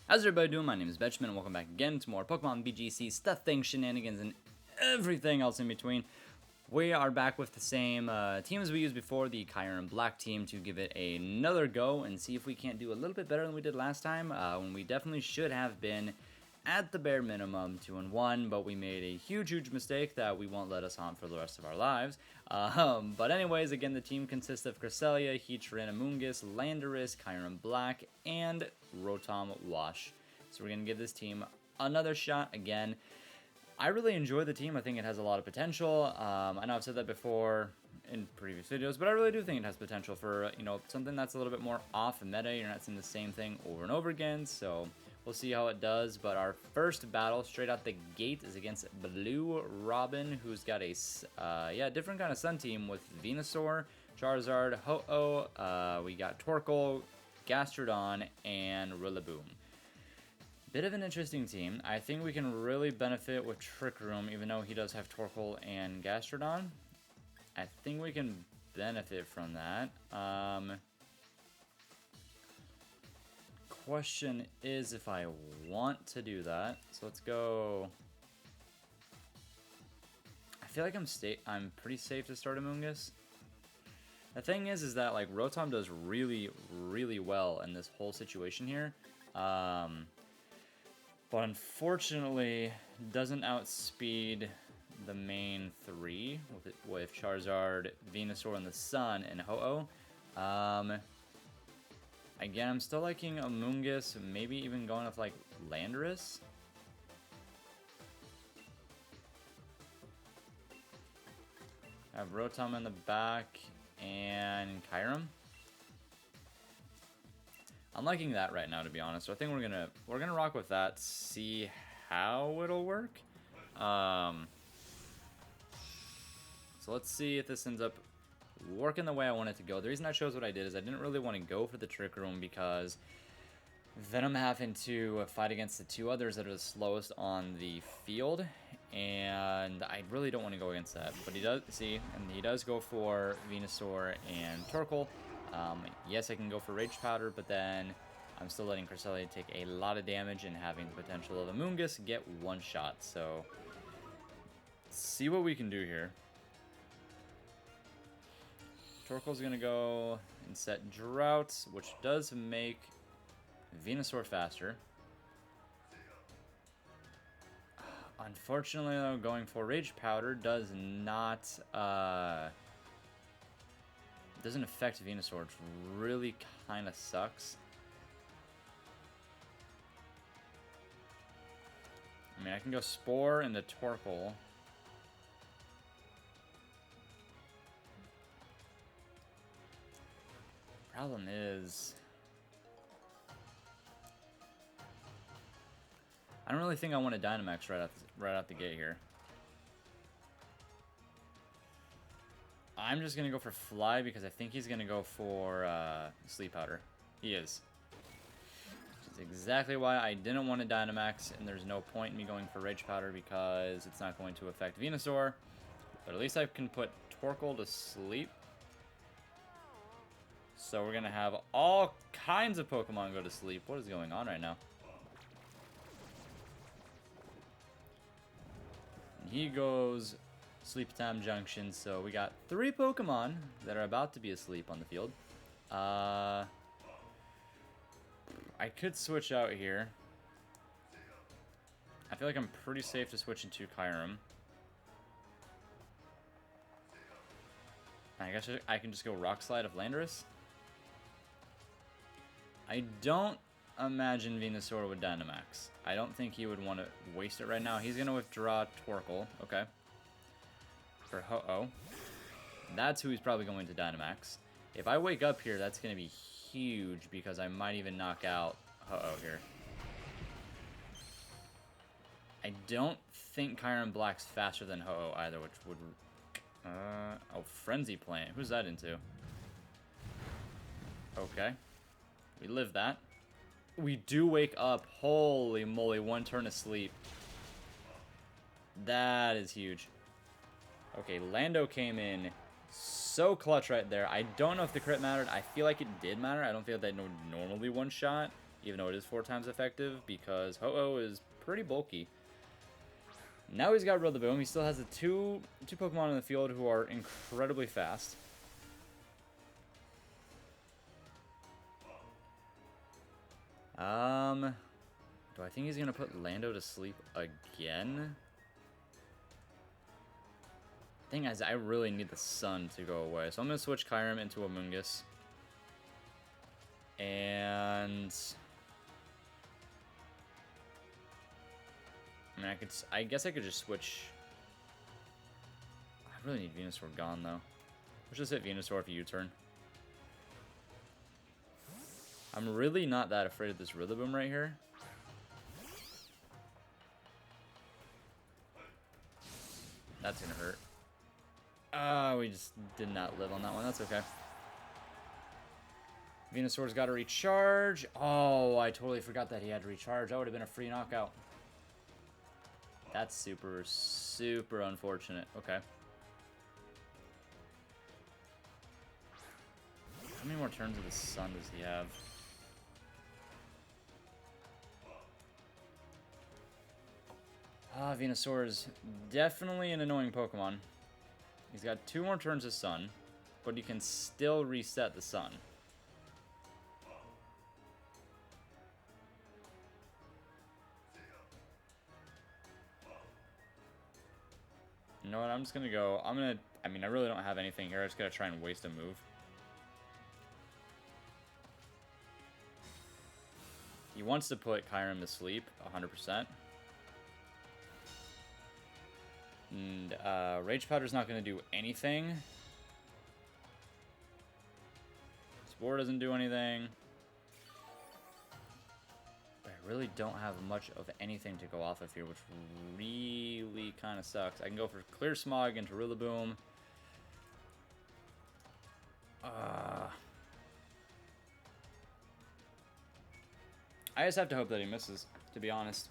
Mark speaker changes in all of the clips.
Speaker 1: How's everybody doing? My name is Benjamin, and welcome back again to more Pokemon VGC stuff, things, shenanigans, and everything else in between. We are back with the same team as we used before, the Kyerum Black team, to give it another go and see if we can't do a little bit better than we did last time, when we definitely should have been at the bare minimum 2-1, but we made a huge mistake that we won't let us haunt for the rest of our lives. But anyways, again, the team consists of Cresselia, Heatran, Amoonguss, Landorus, Kyerum Black, and Rotom Wash. So we're going to give this team another shot again. I really enjoy the team. I think it has a lot of potential. I know I've said that before in previous videos, but I really do think it has potential for, you know, something that's a little bit more off meta. You're not seeing the same thing over and over again, so we'll see how it does. But our first battle straight out the gate is against Blue Robin, who's got a different kind of Sun team with Venusaur, Charizard, Ho-Oh, we got Torkoal, Gastrodon, and Rillaboom. Bit of an interesting team. I think we can really benefit with Trick Room, even though he does have Torkoal and Gastrodon. I think we can benefit from that. Question is if I want to do that. So let's go. I feel like I'm pretty safe to start Amoonguss. The thing is that like Rotom does really well in this whole situation here. But unfortunately, doesn't outspeed the main three with Charizard, Venusaur, and the Sun, and Ho-Oh. Again, I'm still liking Amoonguss, maybe even going with like Landorus. I have Rotom in the back and Kyerum. I'm liking that right now, to be honest. So I think we're gonna rock with that. See how it'll work. So let's see if this ends up working the way I want it to go. The reason I chose what I did is I didn't really want to go for the Trick Room because then I'm having to fight against the two others that are the slowest on the field, and I really don't want to go against that. But he does go for Venusaur and Torkoal. Yes, I can go for Rage Powder, but then I'm still letting Cresselia take a lot of damage and having the potential of Amoonguss get one shot. So, let's see what we can do here. Torkoal's going to go and set Drought, which does make Venusaur faster. Unfortunately, though, going for Rage Powder does not... doesn't affect Venusaur, which really kind of sucks. I mean, I can go Spore into Torkoal. Problem is, I don't really think I want to Dynamax right out the gate here. I'm just going to go for Fly because I think he's going to go for Sleep Powder. He is. Which is exactly why I didn't want to Dynamax, and there's no point in me going for Rage Powder because it's not going to affect Venusaur. But at least I can put Torkoal to sleep. So we're going to have all kinds of Pokemon go to sleep. What is going on right now? And he goes... Sleep Time Junction, so we got 3 Pokemon that are about to be asleep on the field. I could switch out here. I feel like I'm pretty safe to switch into Kyerum. I guess I can just go Rock Slide of Landorus. I don't imagine Venusaur would Dynamax. I don't think he would want to waste it right now. He's going to withdraw Torkoal. Okay. For Ho-Oh. That's who he's probably going to Dynamax. If I wake up here, that's going to be huge because I might even knock out Ho-Oh here. I don't think Kyerum Black's faster than Ho-Oh either, which would... oh, Frenzy Plant. Who's that into? Okay. We live that. We do wake up. Holy moly, 1 turn of sleep. That is huge. Okay, Lando came in so clutch right there. I don't know if the crit mattered. I feel like it did matter. I don't feel that normally one shot. even though it is 4 times effective, because Ho-Oh is pretty bulky. Now he's got Rillaboom. He still has the two Pokemon in the field who are incredibly fast. Do I think he's gonna put Lando to sleep again? The thing is, I really need the sun to go away, so I'm gonna switch Kyerum into a Mungus. And I mean, I guess I could just switch. I really need Venusaur gone though. Let's just hit Venusaur for U-turn. I'm really not that afraid of this Rillaboom right here. That's gonna hurt. We just did not live on that one. That's okay. Venusaur's got to recharge. Oh, I totally forgot that he had to recharge. That would have been a free knockout. That's super, super unfortunate. Okay. How many more turns of the sun does he have? Venusaur is definitely an annoying Pokemon. He's got 2 more turns of sun, but he can still reset the sun. You know what, I'm just gonna go, I mean, I really don't have anything here, I just gotta try and waste a move. He wants to put Kyerum to sleep, 100%. And, Rage Powder's not gonna do anything. Spore doesn't do anything. But I really don't have much of anything to go off of here, which really kind of sucks. I can go for Clear Smog into Rillaboom. I just have to hope that he misses, to be honest.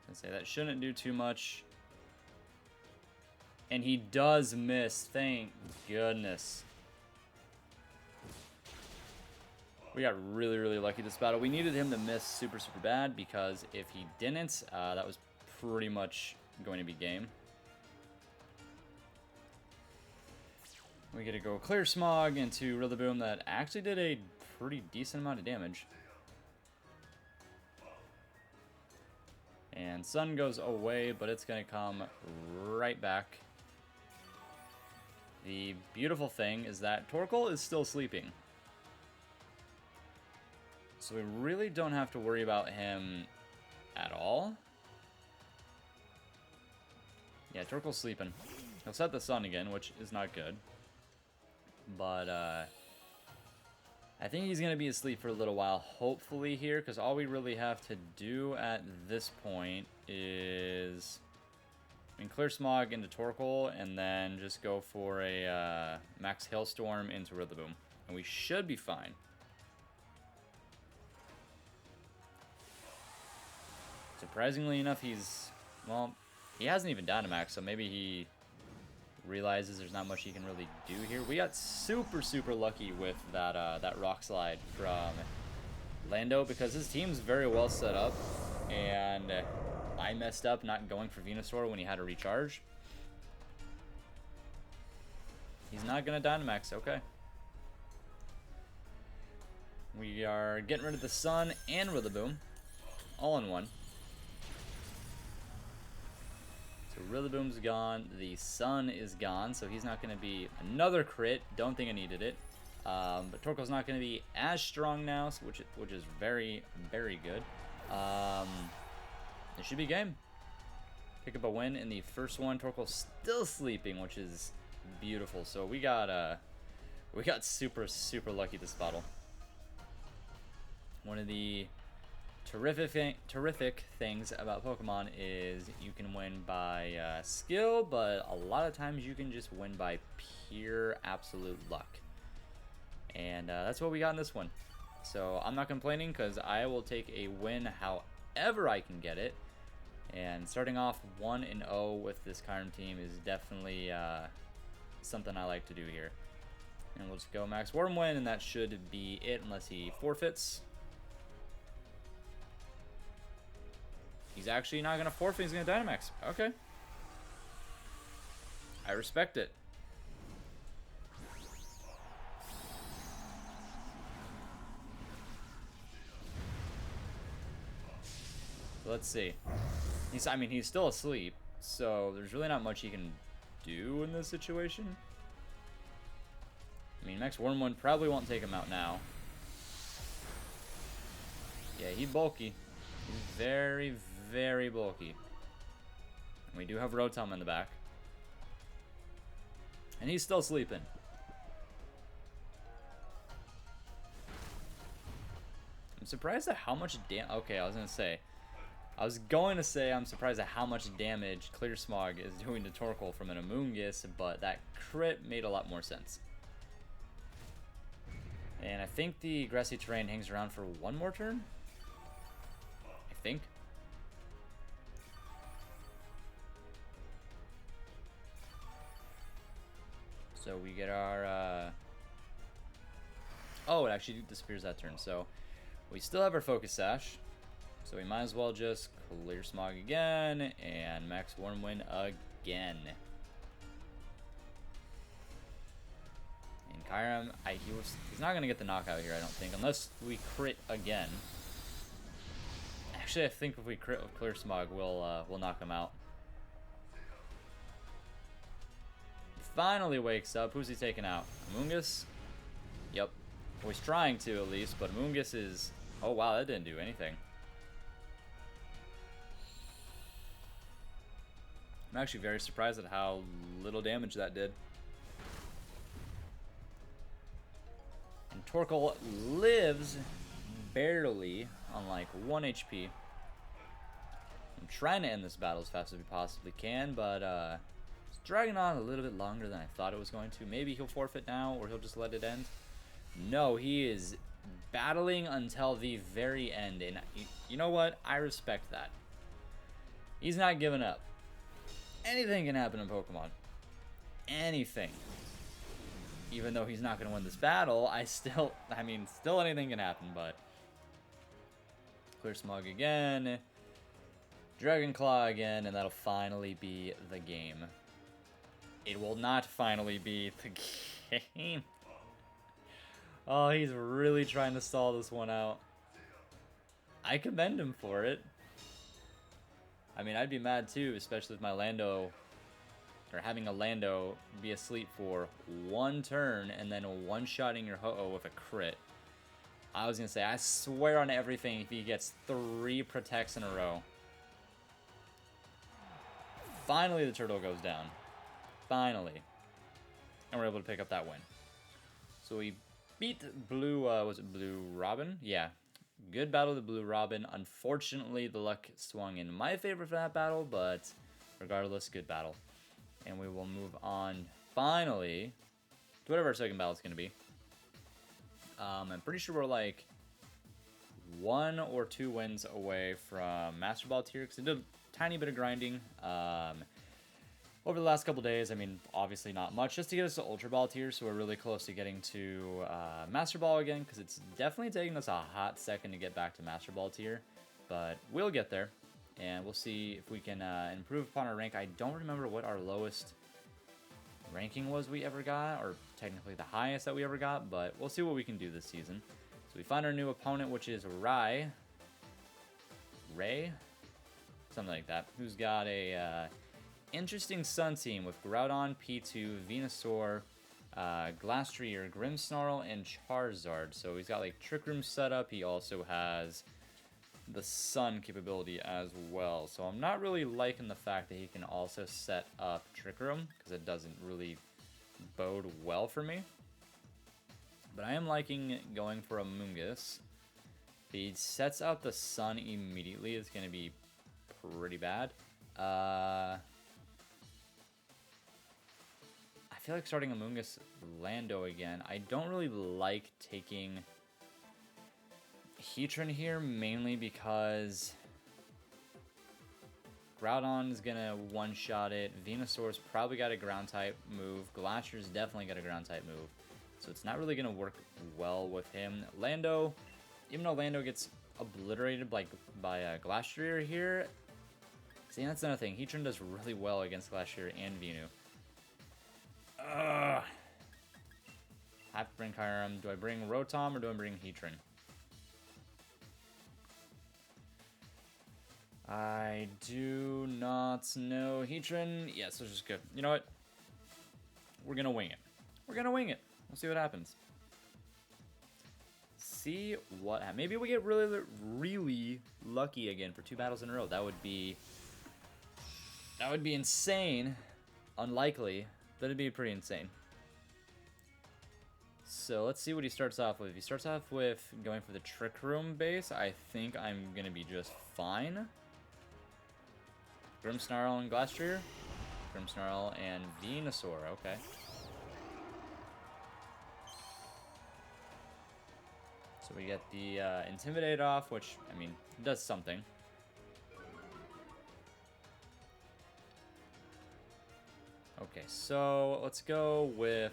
Speaker 1: I'd say that shouldn't do too much. And he does miss, thank goodness. We got really, really lucky this battle. We needed him to miss super, super bad, because if he didn't, that was pretty much going to be game. We get to go Clear Smog into Rillaboom that actually did a pretty decent amount of damage. And Sun goes away, but it's going to come right back. The beautiful thing is that Torkoal is still sleeping. So we really don't have to worry about him at all. Yeah, Torkoal's sleeping. He'll set the sun again, which is not good. But, I think he's going to be asleep for a little while, hopefully here, because all we really have to do at this point is, I mean, Clear Smog into Torkoal, and then just go for a Max Hailstorm into Rillaboom, and we should be fine. Surprisingly enough, he's, well, he hasn't even Dynamax, so maybe he realizes there's not much he can really do here. We got super, super lucky with that that Rock Slide from Lando, because his team's very well set up, and I messed up not going for Venusaur when he had to recharge. He's not gonna Dynamax, okay. We are getting rid of the Sun and Rillaboom, all in one. So Rillaboom's gone, the Sun is gone, so he's not going to be another crit. Don't think I needed it. But Torkoal's not going to be as strong now, so which is very, very good. It should be game. Pick up a win in the first one. Torkoal's still sleeping, which is beautiful. So we got super, super lucky this battle. One of the terrific things about Pokemon is you can win by skill, but a lot of times you can just win by pure absolute luck. And that's what we got in this one. So I'm not complaining, because I will take a win however I can get it. And starting off 1-0 with this Kyerum team is definitely something I like to do here. And we'll just go max Wormwind, and that should be it unless he forfeits. He's actually not going to forfeit, he's going to Dynamax. Okay. I respect it. Let's see. I mean, he's still asleep, so there's really not much he can do in this situation. I mean, Max Wormwood probably won't take him out now. Yeah, he's bulky. He's very, very bulky. And we do have Rotom in the back. And he's still sleeping. I'm surprised at how much damage... Okay, I was going to say I'm surprised at how much damage Clear Smog is doing to Torkoal from an Amoonguss, but that crit made a lot more sense. And I think the grassy terrain hangs around for one more turn. I think. So we get our... Oh, it actually disappears that turn. So we still have our Focus Sash. So we might as well just Clear Smog again and Max Wormwind again. And Kyerum, he's not going to get the knockout here, I don't think, unless we crit again. Actually, I think if we crit with Clear Smog, we'll knock him out. He finally wakes up. Who's he taking out? Amoonguss? Yep. Well, he's trying to, at least, but Amoonguss is... Oh, wow, that didn't do anything. I'm actually very surprised at how little damage that did. And Torkoal lives barely on like 1 HP. I'm trying to end this battle as fast as we possibly can, but it's dragging on a little bit longer than I thought it was going to. Maybe he'll forfeit now, or he'll just let it end. No, he is battling until the very end, and you know what? I respect that. He's not giving up. Anything can happen in Pokemon. Anything. Even though he's not going to win this battle, still anything can happen, but... Clear Smog again. Dragon Claw again, and that'll finally be the game. It will not finally be the game. Oh, he's really trying to stall this one out. I commend him for it. I mean, I'd be mad too, especially with my Lando, or having a Lando be asleep for one turn and then one-shotting your Ho-Oh with a crit. I was going to say, I swear on everything if he gets 3 protects in a row. Finally, the turtle goes down. Finally. And we're able to pick up that win. So we beat Blue, was it Blue Robin? Yeah. Good battle to Blue Robin. Unfortunately, the luck swung in my favor for that battle, but regardless, good battle. And we will move on, finally, to whatever our second battle is going to be. I'm pretty sure we're like 1 or 2 wins away from Master Ball tier, because I did a tiny bit of grinding over the last couple days. I mean, obviously not much, just to get us to Ultra Ball tier, so we're really close to getting to Master Ball again, because it's definitely taking us a hot second to get back to Master Ball tier, but we'll get there, and we'll see if we can improve upon our rank. I don't remember what our lowest ranking was we ever got, or technically the highest that we ever got, but we'll see what we can do this season. So we find our new opponent, which is Ray, something like that, who's got a interesting Sun team with Groudon, P2, Venusaur, Glastrier, Grimmsnarl, and Charizard. So he's got like Trick Room set up. He also has the Sun capability as well. So I'm not really liking the fact that he can also set up Trick Room, because it doesn't really bode well for me. But I am liking going for a Amoonguss. If he sets out the Sun immediately, it's going to be pretty bad. I feel like starting Amoonguss Lando again. I don't really like taking Heatran here, mainly because Groudon is going to one-shot it. Venusaur's probably got a Ground-type move. Glashier's definitely got a Ground-type move. So it's not really going to work well with him. Lando, even though Lando gets obliterated by Glastrier here, see, that's another thing. Heatran does really well against Glastrier and Venu. Ugh. I have to bring Kyerum. Do I bring Rotom or do I bring Heatran? I do not know. Heatran, yes, this is good. You know what? We're going to wing it. We're going to wing it. We'll see what happens. See what happens. Maybe we get really, really lucky again for 2 battles in a row. That would be insane. Unlikely, but it'd be pretty insane. So let's see what he starts off with. If he starts off with going for the Trick Room base, I think I'm going to be just fine. Grimmsnarl and Glastrier. Grimmsnarl and Venusaur, okay. So we get the Intimidate off, which, I mean, does something. Okay, so let's go with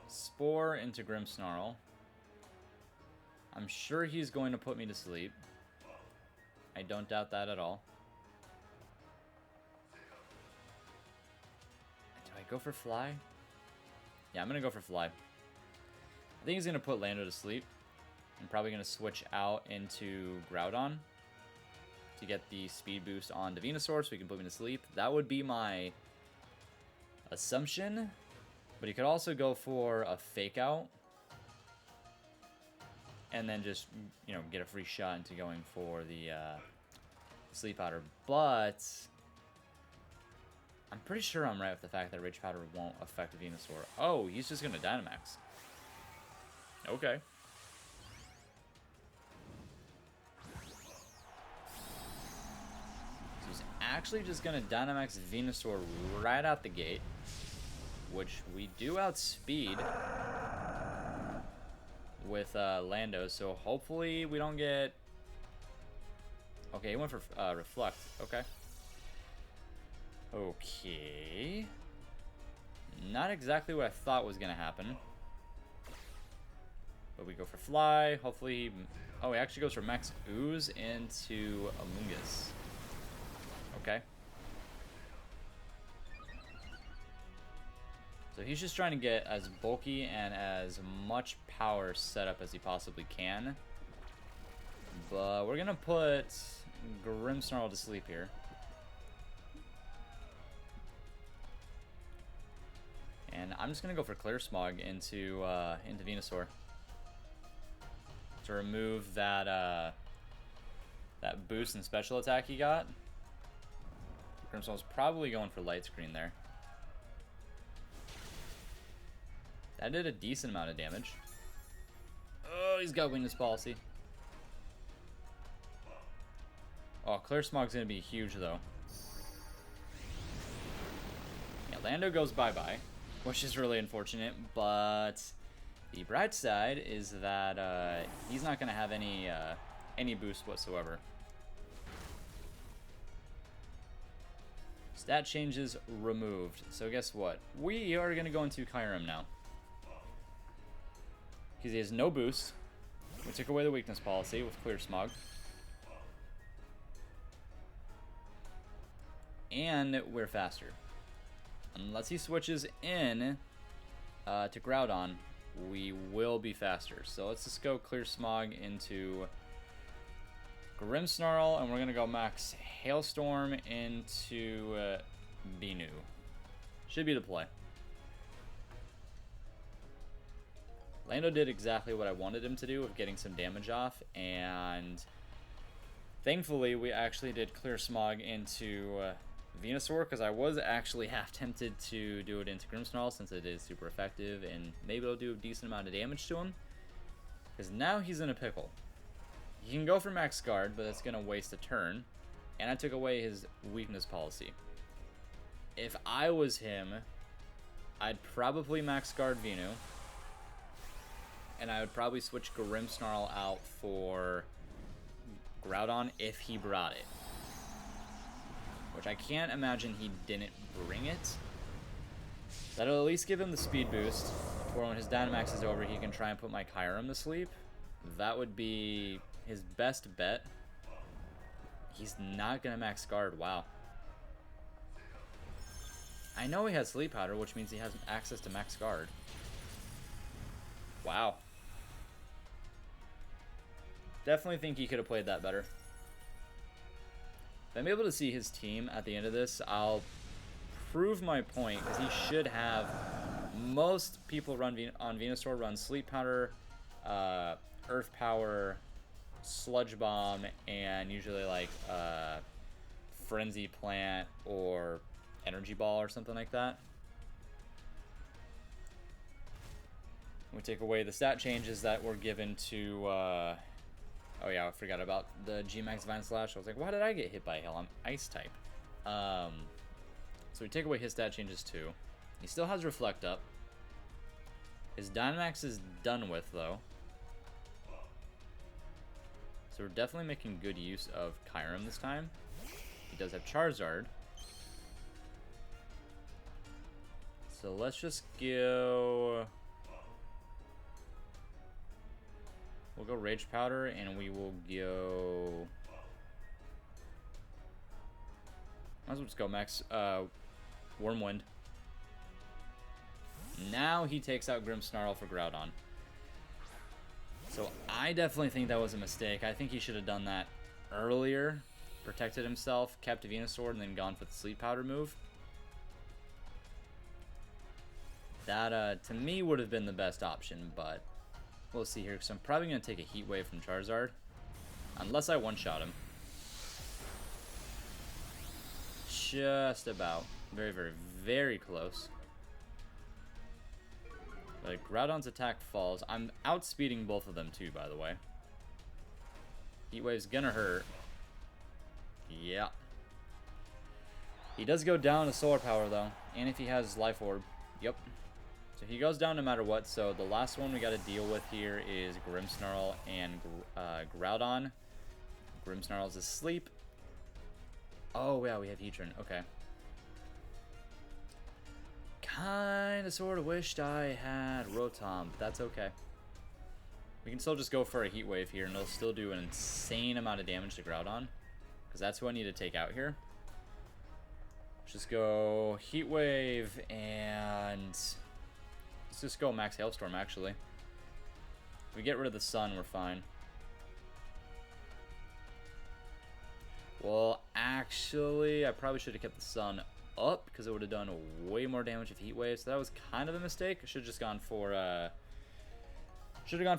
Speaker 1: Spore into Grimmsnarl. I'm sure he's going to put me to sleep. I don't doubt that at all. Do I go for Fly? Yeah, I'm going to go for Fly. I think he's going to put Lando to sleep. I'm probably going to switch out into Groudon to get the speed boost on Venusaur so he can put me to sleep. That would be my assumption. But he could also go for a Fake Out. And then just, you know, get a free shot into going for the Sleep Powder. But I'm pretty sure I'm right with the fact that Rage Powder won't affect Venusaur. Oh, he's just going to Dynamax. Okay. So he's actually just going to Dynamax Venusaur right out the gate, which we do outspeed with Lando, so hopefully we don't get... Okay, he went for Reflect. Okay. Okay. Not exactly what I thought was going to happen. But we go for Fly. Hopefully... Oh, he actually goes for Max Ooze into Amoonguss. Okay. So he's just trying to get as bulky and as much power set up as he possibly can. But we're going to put Grimmsnarl to sleep here. And I'm just going to go for Clear Smog into Venusaur to remove that that boost and special attack he got. Grimmsnarl's probably going for Light Screen there. That did a decent amount of damage. Oh, he's got Weakness Policy. Oh, Clear Smog's going to be huge, though. Yeah, Lando goes bye-bye, which is really unfortunate, but the bright side is that he's not going to have any boost whatsoever. Stat changes removed. So guess what? We are going to go into Kyerum now. Because he has no boost. We took away the weakness policy with Clear Smog. And we're faster. Unless he switches in to Groudon, we will be faster. So let's just go Clear Smog into Grimmsnarl, and we're going to go Max Hailstorm into Venu. Should be the play. Lando did exactly what I wanted him to do of getting some damage off, and thankfully we actually did Clear Smog into Venusaur, because I was actually half tempted to do it into Grimmsnarl since it is super effective and maybe it'll do a decent amount of damage to him, because now he's in a pickle. He can go for Max Guard, but that's going to waste a turn, and I took away his weakness policy. If I was him, I'd probably Max Guard Venu, and I would probably switch Grimmsnarl out for Groudon if he brought it. Which I can't imagine he didn't bring it. That'll at least give him the speed boost. Or when his Dynamax is over, he can try and put my Kyerum to sleep. That would be his best bet. He's not going to max guard. Wow. I know he has Sleep Powder, which means he has access to max guard. Wow. Definitely think he could have played that better. If I'm able to see his team at the end of this, I'll prove my point, because he should have... Most people on Venusaur run Sleep Powder, Earth Power, Sludge Bomb, and usually like Frenzy Plant or Energy Ball or something like that. We take away the stat changes that were given to... oh yeah, I forgot about the G-Max Vine Slash. I was like, why did I get hit by Hail? I'm Ice type. So we take away his stat changes too. He still has Reflect up. His Dynamax is done with, though. So we're definitely making good use of Kyerum this time. He does have Charizard. So let's just go... We'll go Rage Powder, and we will go... Might as well just go Max Wormwind. Now he takes out Grimmsnarl for Groudon. So I definitely think that was a mistake. I think he should have done that earlier. Protected himself, kept a Venusaur, and then gone for the Sleep Powder move. That, to me, would have been the best option, but we'll see here. So I'm probably going to take a Heat Wave from Charizard. Unless I one-shot him. Just about. Very, very, very close. But Groudon's attack falls. I'm outspeeding both of them too, by the way. Heat Wave's gonna hurt. Yeah. He does go down to Solar Power, though. And if he has Life Orb. Yep. So he goes down no matter what. So the last one we got to deal with here is Grimmsnarl and Groudon. Grimmsnarl's asleep. Oh, yeah, we have Heatran. Okay. Kinda sorta wished I had Rotom, but that's okay. We can still just go for a Heat Wave here, and it'll still do an insane amount of damage to Groudon. Because that's who I need to take out here. Let's just go Heat Wave, and let's just go Max Hailstorm, actually. If we get rid of the Sun, we're fine. Well, actually, I probably should have kept the Sun up, because it would have done way more damage with Heat Wave, so that was kind of a mistake. I should have just gone for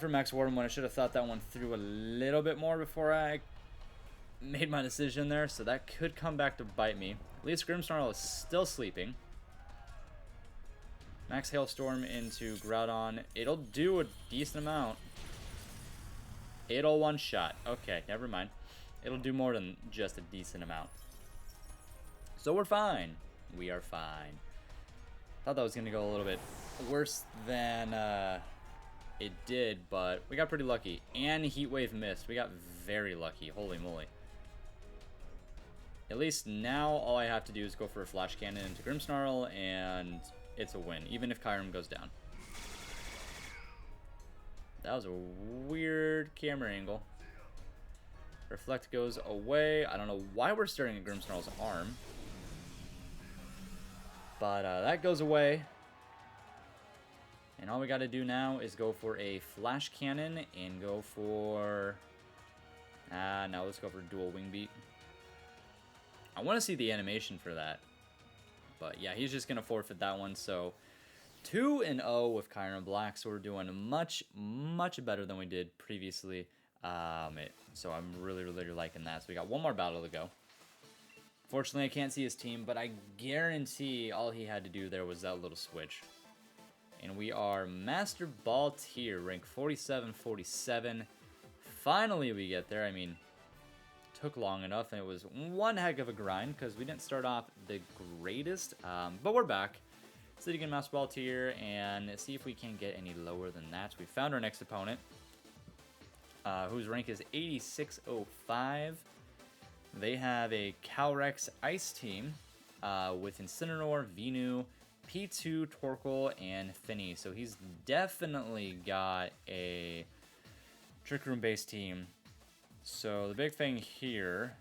Speaker 1: Max Warden when I should have thought that one through a little bit more before I made my decision there, so that could come back to bite me. At least Grimmsnarl is still sleeping. Max Hailstorm into Groudon. It'll do a decent amount. It'll one-shot. Okay, never mind. It'll do more than just a decent amount. So we're fine. We are fine. Thought that was going to go a little bit worse than it did, but we got pretty lucky. And Heat Wave missed. We got very lucky. Holy moly. At least now all I have to do is go for a Flash Cannon into Grimmsnarl, and it's a win, even if Kyerum goes down. That was a weird camera angle. Reflect goes away. I don't know why we're staring at Grimmsnarl's arm. But that goes away. And all we got to do now is go for a Flash Cannon and go for... now let's go for Dual Wing Beat. I want to see the animation for that. But yeah, he's just going to forfeit that one. So 2-0 with Kyerum Black. So we're doing much, much better than we did previously. So I'm really, really liking that. So we got one more battle to go. Fortunately, I can't see his team, but I guarantee all he had to do there was that little switch. And we are Master Ball tier, rank 47-47. Finally, we get there. I mean, took long enough, and it was one heck of a grind because we didn't start off the greatest. But we're back. Sitting in Master Ball tier, and see if we can get any lower than that. We found our next opponent, whose rank is 8605. They have a Calyrex Ice team with Incineroar, Venu, P2, Torkoal, and Finny. So he's definitely got a Trick Room based team. So the big thing here,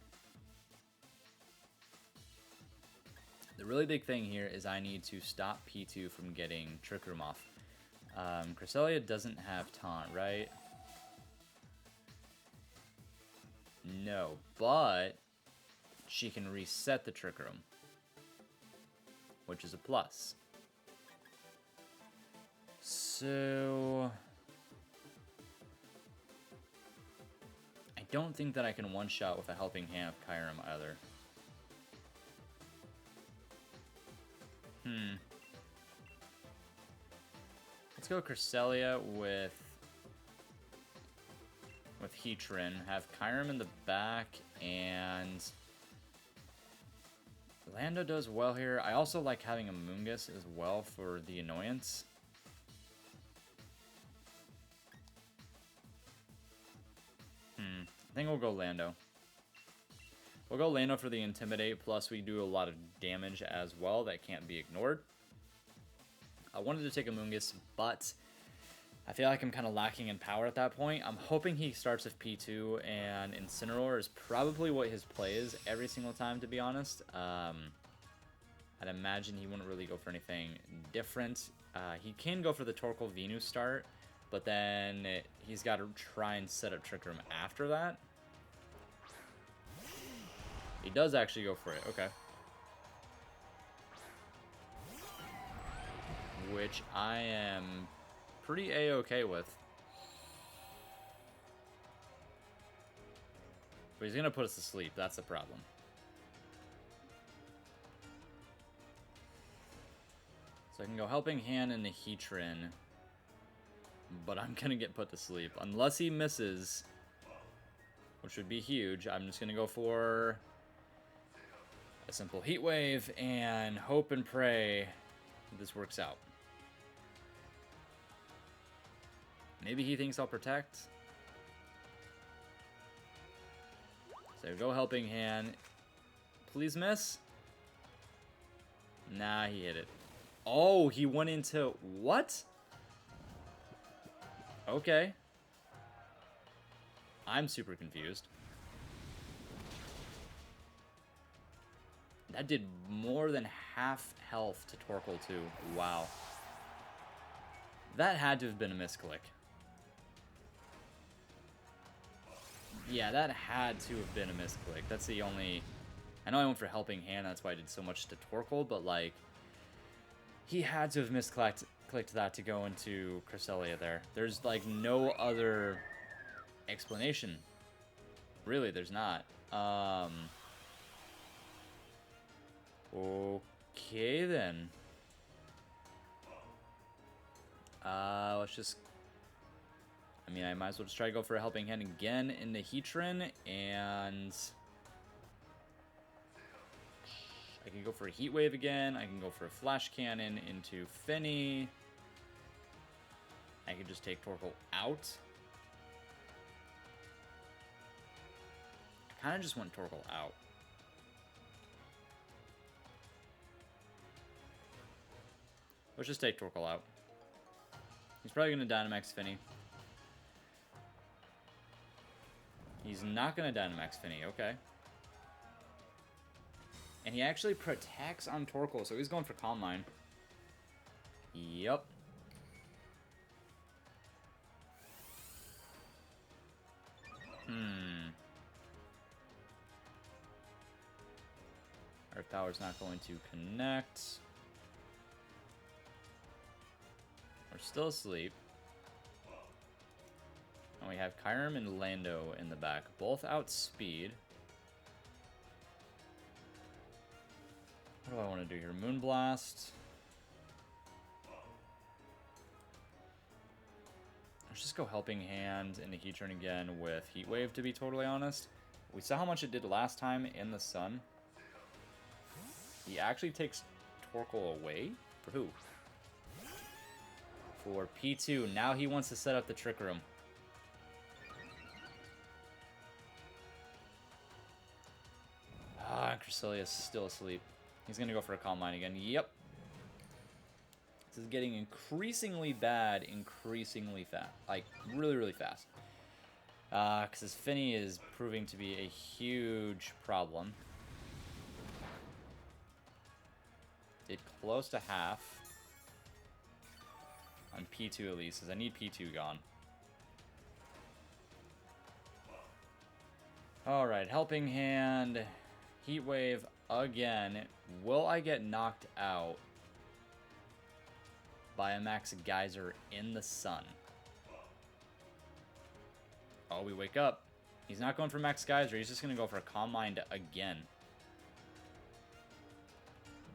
Speaker 1: the really big thing here is I need to stop P2 from getting Trick Room off. Cresselia doesn't have taunt, right? No, but she can reset the Trick Room, which is a plus. So I don't think that I can one-shot with a Helping Hand of Kyerum either. Let's go Cresselia with Heatran, have Kyerum in the back, and Lando does well here. I also like having a Mungus as well for the annoyance. I think we'll go Lando. We'll go Lando for the Intimidate, plus we do a lot of damage as well that can't be ignored. I wanted to take a Mungus, but I feel like I'm kind of lacking in power at that point. I'm hoping he starts with P2, and Incineroar is probably what his play is every single time, to be honest. I'd imagine he wouldn't really go for anything different. He can go for the Torkoal Venu start, but then he's got to try and set up Trick Room after that. He does actually go for it, okay. Which I am pretty A-okay with. But he's going to put us to sleep, that's the problem. So I can go Helping Hand into Heatran, but I'm going to get put to sleep. Unless he misses, which would be huge, I'm just going to go for a simple Heat Wave and hope and pray that this works out. Maybe he thinks I'll protect. So go Helping Hand. Please miss. Nah, he hit it. Oh, he went into... What? Okay. I'm super confused. That did more than half health to Torkoal too. Wow. That had to have been a misclick. Yeah, that had to have been a misclick. That's the only... I know I went for Helping Hand, that's why I did so much to Torkoal, but like... He had to have misclicked that to go into Cresselia there. There's like no other explanation. Really, there's not. Okay then. Let's just... I mean, I might as well just try to go for a Helping Hand again in the Heatran, and... I can go for a Heat Wave again. I can go for a Flash Cannon into Finny. I can just take Torkoal out. I kind of just want Torkoal out. Let's just take Torkoal out. He's probably going to Dynamax Finny. He's not going to Dynamax Finny. Okay. And he actually protects on Torkoal, so he's going for Calm Mind. Yep. Earth Power's not going to connect. We're still asleep. And we have Kyerum and Lando in the back, both outspeed. What do I want to do here? Moonblast. Let's just go Helping Hand in the Heatran again with Heat Wave, to be totally honest. We saw how much it did last time in the sun. He actually takes Torkoal away? For who? For P2. Now he wants to set up the Trick Room. Ah, Cresselia's still asleep. He's going to go for a Calm Mind again. Yep. This is getting increasingly bad, increasingly fast. Like, really, really fast. Because his Finny is proving to be a huge problem. Did close to half. On P2 at least, because I need P2 gone. Alright, Helping Hand. Heat Wave again. Will I get knocked out by a Max Geyser in the sun? Oh, we wake up. He's not going for Max Geyser. He's just going to go for a Calm Mind again.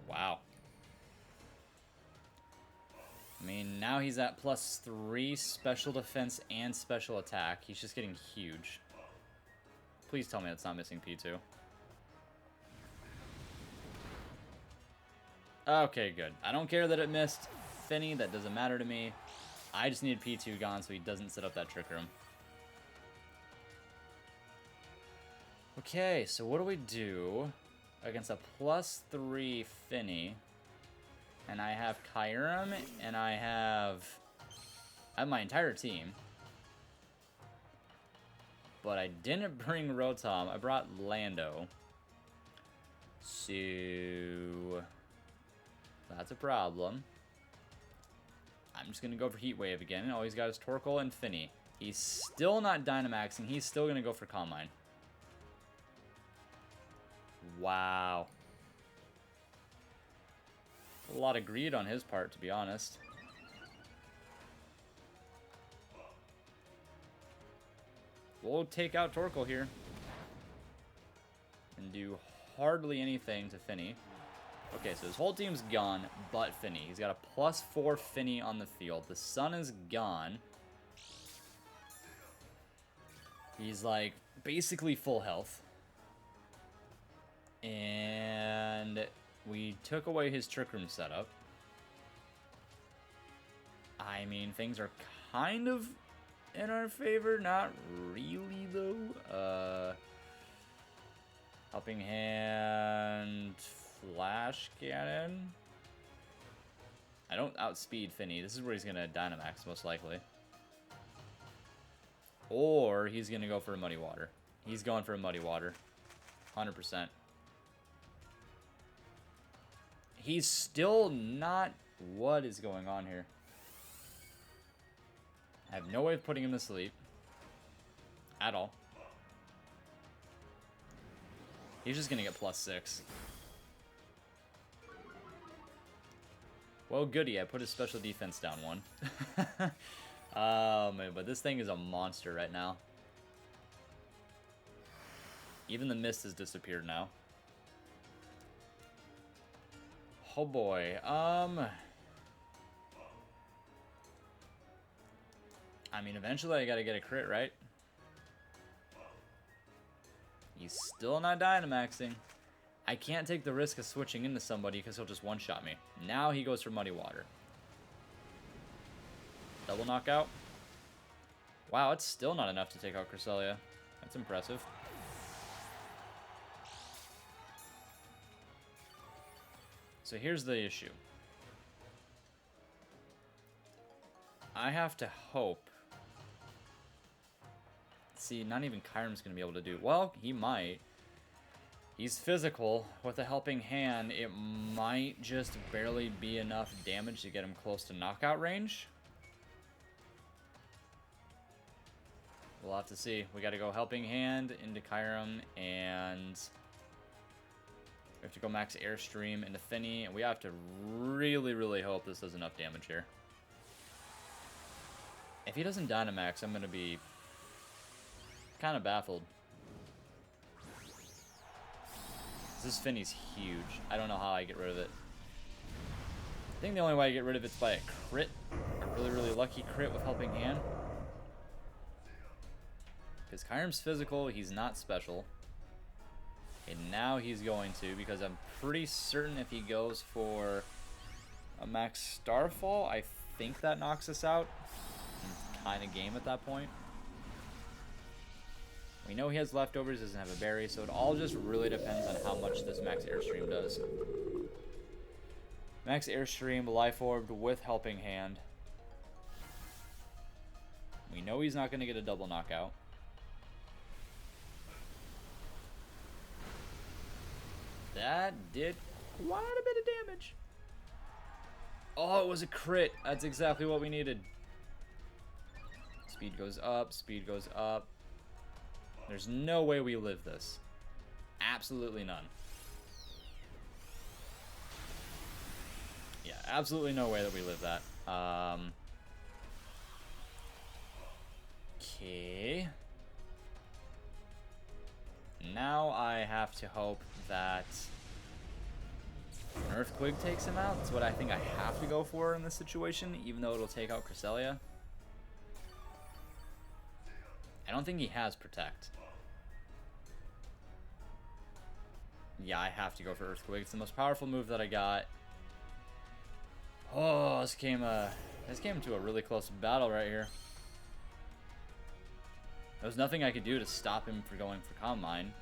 Speaker 1: Wow. I mean, now he's at +3 special defense and special attack. He's just getting huge. Please tell me that's not missing P2. Okay, good. I don't care that it missed Finny. That doesn't matter to me. I just need P2 gone so he doesn't set up that Trick Room. Okay, so what do we do against a +3 Finny? And I have Kyerum, and I have my entire team. But I didn't bring Rotom. I brought Lando. So that's a problem. I'm just going to go for Heat Wave again. Oh, he's got his Torkoal and Finny. He's still not Dynamaxing. He's still going to go for Calm Mind. Wow. A lot of greed on his part, to be honest. We'll take out Torkoal here. And do hardly anything to Finny. Okay, so his whole team's gone, but Finny. He's got a +4 Finny on the field. The sun is gone. He's, like, basically full health. And we took away his Trick Room setup. I mean, things are kind of in our favor. Not really, though. Helping Hand, Flash Cannon. I don't outspeed Finny. This is where he's going to Dynamax, most likely. Or he's going to go for a Muddy Water. He's going for a Muddy Water. 100%. He's still not... What is going on here? I have no way of putting him to sleep. At all. He's just going to get +6. Well, goody. I put his special defense down 1. Man, but this thing is a monster right now. Even the mist has disappeared now. Oh boy. I mean, eventually I gotta get a crit, right? He's still not Dynamaxing. I can't take the risk of switching into somebody because he'll just one-shot me. Now he goes for Muddy Water. Double knockout. Wow, it's still not enough to take out Cresselia. That's impressive. So here's the issue. I have to hope. See, not even Kyurem's going to be able to do... Well, he might. He's physical. With a Helping Hand, it might just barely be enough damage to get him close to knockout range. We'll have to see. We got to go Helping Hand into Kyerum, and we have to go max Airstream into Finny, and we have to really, really hope this does enough damage here. If he doesn't Dynamax, I'm going to be kind of baffled. This Finny's huge. I don't know how I get rid of it. I think the only way I get rid of it's by a crit. A really, really lucky crit with Helping Hand. Because Kyurem's physical, he's not special. And now he's going to, because I'm pretty certain if he goes for a max Starfall, I think that knocks us out. Kind of game at that point. We know he has leftovers, doesn't have a berry, so it all just really depends on how much this max Airstream does. Max Airstream, Life Orbed with Helping Hand. We know he's not going to get a double knockout. That did quite a bit of damage. Oh, it was a crit. That's exactly what we needed. Speed goes up. Speed goes up. There's no way we live this. Absolutely none. Yeah, absolutely no way that we live that. Okay. Now I have to hope that an Earthquake takes him out. That's what I think I have to go for in this situation, even though it'll take out Cresselia. I don't think he has Protect. Yeah, I have to go for Earthquake. It's the most powerful move that I got. Oh, this came to a really close battle right here. There was nothing I could do to stop him from going for Calm Mind.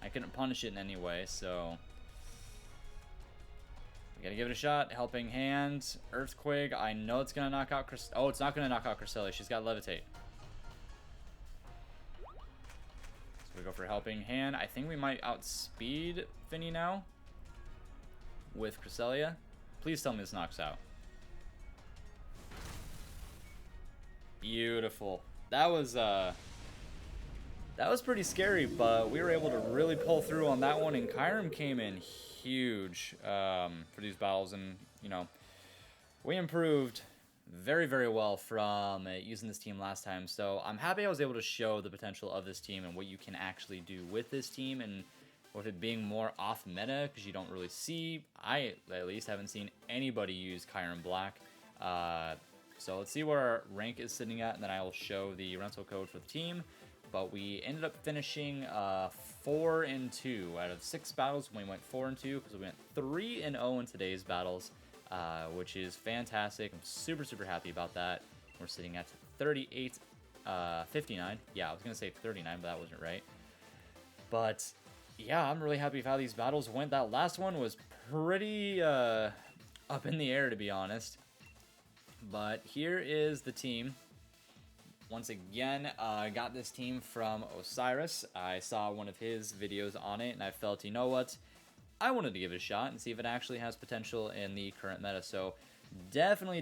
Speaker 1: I couldn't punish it in any way, so we gotta give it a shot. Helping Hand, Earthquake. I know it's gonna knock out Oh, it's not gonna knock out Cresselia. She's got Levitate. So we go for Helping Hand. I think we might outspeed Finny now with Cresselia. Please tell me this knocks out. Beautiful. That was pretty scary, but we were able to really pull through on that one, and Kyerum came in huge for these battles, and, you know, we improved very, very well from using this team last time, so I'm happy I was able to show the potential of this team and what you can actually do with this team, and with it being more off-meta, because you don't really see, I at least haven't seen anybody use Kyerum Black. So let's see where our rank is sitting at, and then I will show the rental code for the team. But we ended up finishing 4-2 out of 6 battles. We went 4-2 because we went 3-0 in today's battles, which is fantastic. I'm super, super happy about that. We're sitting at 38, 59. Yeah, I was gonna say 39, but that wasn't right. But yeah, I'm really happy with how these battles went. That last one was pretty up in the air, to be honest. But here is the team. Once again, I got this team from Osiris. I saw one of his videos on it, and I felt, you know what? I wanted to give it a shot and see if it actually has potential in the current meta. So definitely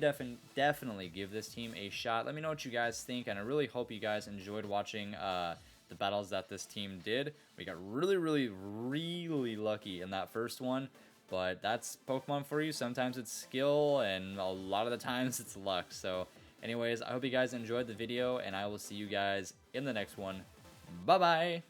Speaker 1: give this team a shot. Let me know what you guys think, and I really hope you guys enjoyed watching the battles that this team did. We got really lucky in that first one. But that's Pokemon for you. Sometimes it's skill, and a lot of the times it's luck. So anyways, I hope you guys enjoyed the video, and I will see you guys in the next one. Bye-bye!